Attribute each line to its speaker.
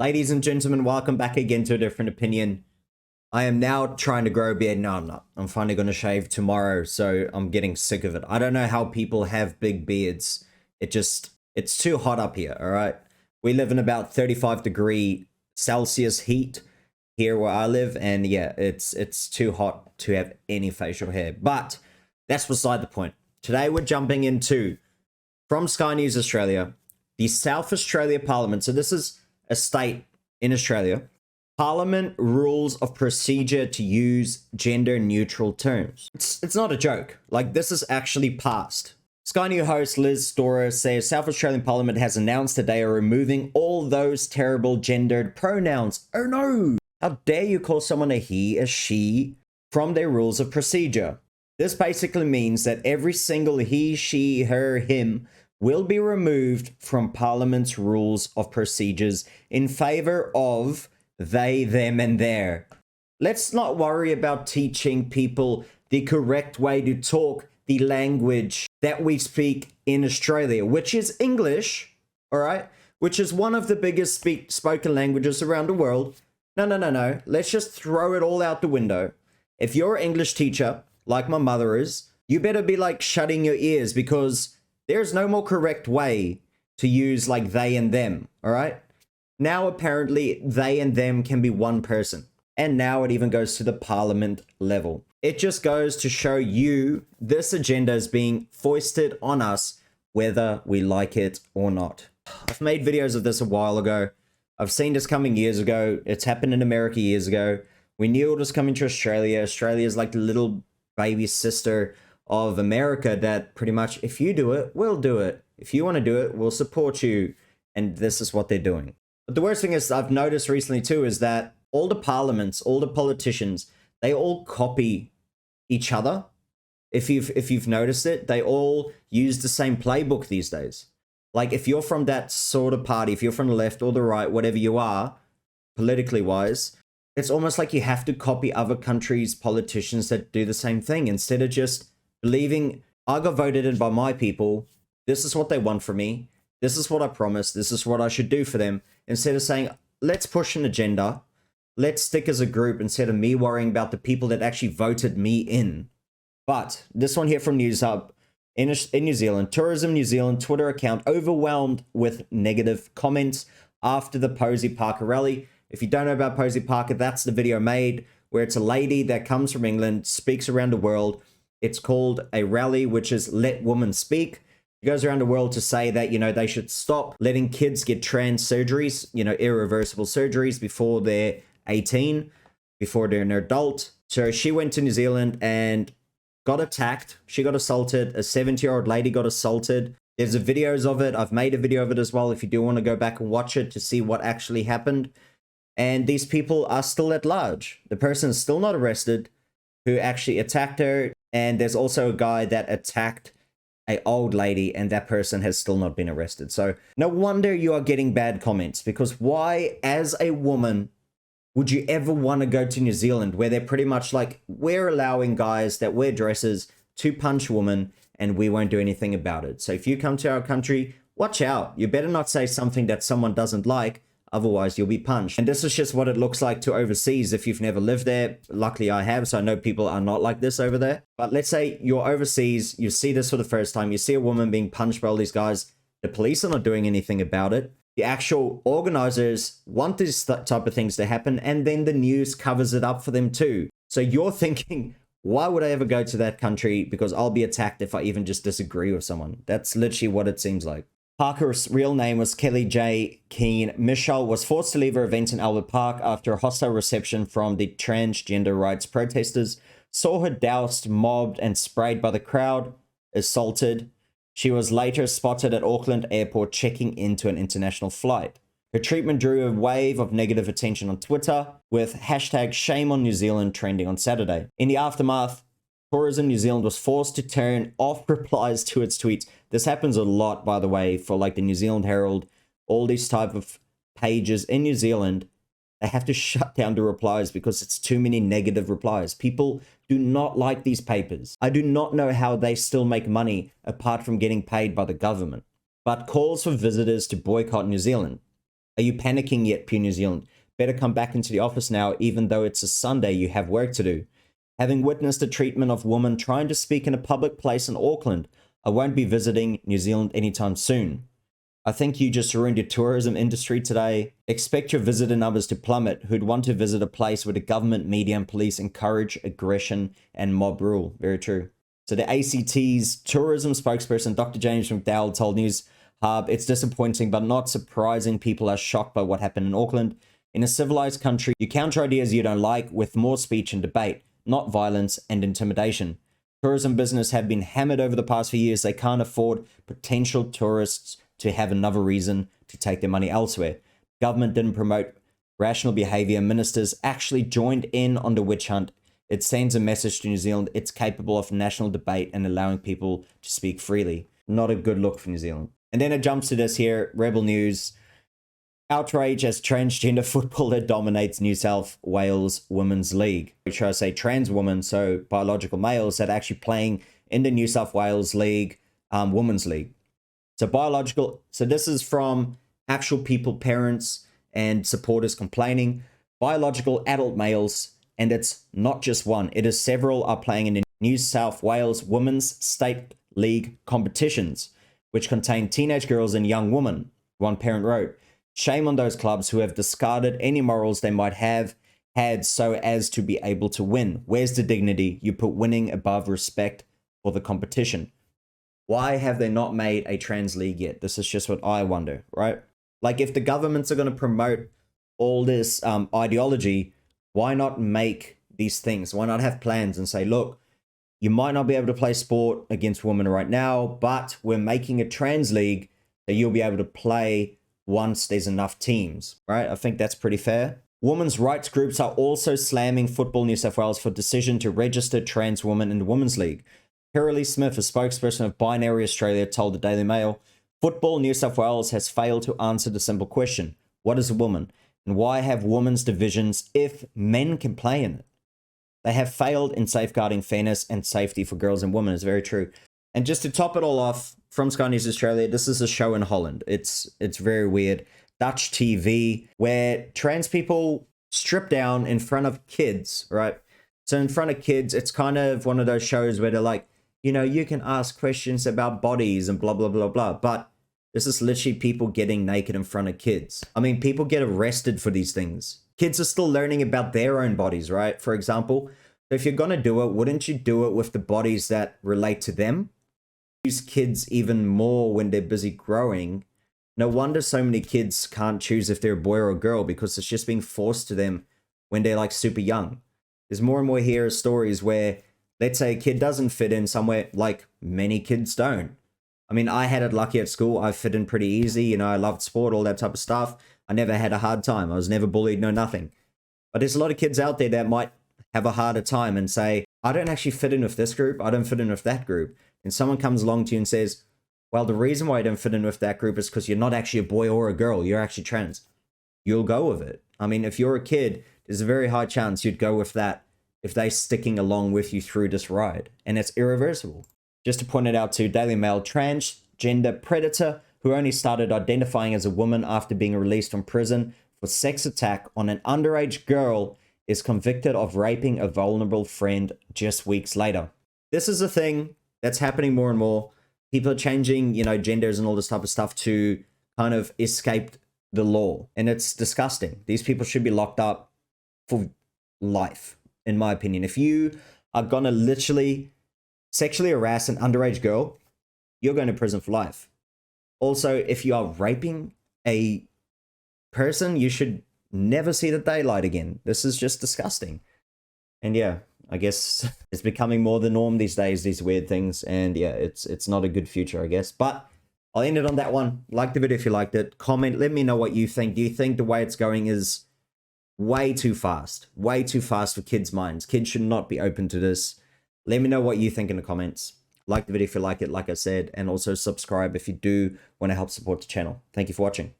Speaker 1: Ladies and gentlemen, welcome back again to A Different Opinion. I am now trying to grow a beard. No, I'm not. I'm finally going to shave tomorrow, so I'm getting sick of it. I don't know how people have big beards. It's too hot up here, all right? We live in about 35-degree Celsius heat here where I live, and yeah, it's too hot to have any facial hair. But that's beside the point. Today we're jumping into, from Sky News Australia, the South Australia Parliament. So this is a state in Australia. Parliament rules of procedure to use gender-neutral terms. It's not a joke. Like, this is actually passed. Sky News host Liz Storer says South Australian Parliament has announced that they are removing all those terrible gendered pronouns. Oh no! How dare you call someone a he, a she, from their rules of procedure? This basically means that every single he, she, her, him will be removed from Parliament's rules of procedures in favor of they, them, and their. Let's not worry about teaching people the correct way to talk the language that we speak in Australia, which is English, all right? Which is one of the biggest spoken languages around the world. No. Let's just throw it all out the window. If you're an English teacher, like my mother is, you better be like shutting your ears, because there's no more correct way to use like they and them, all right? Now, apparently, they and them can be one person. And now it even goes to the Parliament level. It just goes to show you this agenda is being foisted on us, whether we like it or not. I've made videos of this a while ago. I've seen this coming years ago. It's happened in America years ago. We knew it was coming to Australia. Australia is like the little baby sister of America that pretty much, if you do it, we'll do it. If you want to do it, we'll support you. And this is what they're doing. But the worst thing is I've noticed recently too is that all the parliaments, all the politicians, they all copy each other. If you've noticed it, they all use the same playbook these days. Like, if you're from that sort of party, if you're from the left or the right, whatever you are, politically wise, it's almost like you have to copy other countries' politicians that do the same thing, instead of just believing, I got voted in by my people, this is what they want from me, this is what I promised, this is what I should do for them, instead of saying, let's push an agenda, let's stick as a group, instead of me worrying about the people that actually voted me in. But this one here from News Hub, in New Zealand, Tourism New Zealand Twitter account overwhelmed with negative comments after the Posey Parker rally. If you don't know about Posey Parker, that's the video made where it's a lady that comes from England, speaks around the world. It's called a rally, which is Let Women Speak. She goes around the world to say that, you know, they should stop letting kids get trans surgeries, you know, irreversible surgeries before they're 18, before they're an adult. So she went to New Zealand and got attacked. She got assaulted. A 70-year-old lady got assaulted. There's videos of it. I've made a video of it as well if you do want to go back and watch it to see what actually happened. And these people are still at large. The person is still not arrested who actually attacked her. And there's also a guy that attacked an old lady, and that person has still not been arrested. So no wonder you are getting bad comments, because why, as a woman, would you ever want to go to New Zealand where they're pretty much like, we're allowing guys that wear dresses to punch women and we won't do anything about it. So if you come to our country, watch out. You better not say something that someone doesn't like, otherwise you'll be punched. And this is just what it looks like to overseas if you've never lived there. Luckily I have, so I know people are not like this over there. But let's say you're overseas, you see this for the first time, you see a woman being punched by all these guys, the police are not doing anything about it. The actual organizers want this type of things to happen, and then the news covers it up for them too. So you're thinking, why would I ever go to that country? Because I'll be attacked if I even just disagree with someone. That's literally what it seems like. Parker's real name was Kelly J. Keane. Michelle was forced to leave her event in Albert Park after a hostile reception from the transgender rights protesters saw her doused, mobbed, and sprayed by the crowd, assaulted. She was later spotted at Auckland Airport checking into an international flight. Her treatment drew a wave of negative attention on Twitter, with hashtag Shame on New Zealand trending on Saturday. In the aftermath, Tourism New Zealand was forced to turn off replies to its tweets. This happens a lot, by the way, for like the New Zealand Herald, all these type of pages in New Zealand. They have to shut down the replies because it's too many negative replies. People do not like these papers. I do not know how they still make money apart from getting paid by the government. But calls for visitors to boycott New Zealand. Are you panicking yet, Pure New Zealand? Better come back into the office now, even though it's a Sunday, you have work to do. Having witnessed the treatment of women trying to speak in a public place in Auckland, I won't be visiting New Zealand anytime soon. I think you just ruined your tourism industry today. Expect your visitor numbers to plummet. Who'd want to visit a place where the government, media, and police encourage aggression and mob rule? Very true. So the ACT's tourism spokesperson, Dr. James McDowell, told News Hub, it's disappointing but not surprising people are shocked by what happened in Auckland. In a civilized country, you counter ideas you don't like with more speech and debate, not violence and intimidation. Tourism business have been hammered over the past few years. They can't afford potential tourists to have another reason to take their money elsewhere. Government didn't promote rational behavior. Ministers actually joined in on the witch hunt. It sends a message to New Zealand. It's capable of national debate and allowing people to speak freely. Not a good look for New Zealand. And then it jumps to this here, Rebel News. Outrage as transgender footballer dominates New South Wales Women's League. Should I say trans women, so biological males that are actually playing in the New South Wales League, Women's League. So this is from actual people, parents and supporters complaining. Biological adult males, and it's not just one. It is several are playing in the New South Wales Women's State League competitions, which contain teenage girls and young women. One parent wrote, shame on those clubs who have discarded any morals they might have had so as to be able to win. Where's the dignity? You put winning above respect for the competition. Why have they not made a trans league yet? This is just what I wonder, right? Like if the governments are going to promote all this ideology, why not make these things? Why not have plans and say, look, you might not be able to play sport against women right now, but we're making a trans league that you'll be able to play once there's enough teams, right? I think that's pretty fair. Women's rights groups are also slamming Football New South Wales for decision to register trans women in the Women's League. Curly Smith, a spokesperson of Binary Australia, told the Daily Mail, Football New South Wales has failed to answer the simple question, what is a woman? And why have women's divisions if men can play in it? They have failed in safeguarding fairness and safety for girls and women. It's very true. And just to top it all off, from Sky News Australia, this is a show in Holland. It's very weird. Dutch TV, where trans people strip down in front of kids, right? So in front of kids, it's kind of one of those shows where they're like, you know, you can ask questions about bodies and blah, blah, blah, blah. But this is literally people getting naked in front of kids. I mean, people get arrested for these things. Kids are still learning about their own bodies, right? For example, if you're going to do it, wouldn't you do it with the bodies that relate to them? Use kids even more when they're busy growing. No wonder so many kids can't choose if they're a boy or a girl because it's just being forced to them when they're like super young. There's more and more here stories where, let's say a kid doesn't fit in somewhere, like many kids don't. I mean, I had it lucky at school. I fit in pretty easy. You know, I loved sport, all that type of stuff. I never had a hard time. I was never bullied, no nothing. But there's a lot of kids out there that might have a harder time and say, I don't actually fit in with this group. I don't fit in with that group. And someone comes along to you and says, well, the reason why you don't fit in with that group is because you're not actually a boy or a girl. You're actually trans. You'll go with it. I mean, if you're a kid, there's a very high chance you'd go with that if they're sticking along with you through this ride. And it's irreversible. Just to point it out to Daily Mail, transgender predator who only started identifying as a woman after being released from prison for sex attack on an underage girl is convicted of raping a vulnerable friend just weeks later. This is a thing that's happening more and more. People are changing, you know, genders and all this type of stuff to kind of escape the law. And it's disgusting. These people should be locked up for life, in my opinion. If you are going to literally sexually harass an underage girl, you're going to prison for life. Also, if you are raping a person, you should never see the daylight again. This is just disgusting. And yeah, I guess it's becoming more the norm these days, these weird things. And yeah, it's not a good future, I guess. But I'll end it on that one. Like the video if you liked it. Comment, let me know what you think. Do you think the way it's going is way too fast? Way too fast for kids' minds. Kids should not be open to this. Let me know what you think in the comments. Like the video if you like it, like I said. And also subscribe if you do want to help support the channel. Thank you for watching.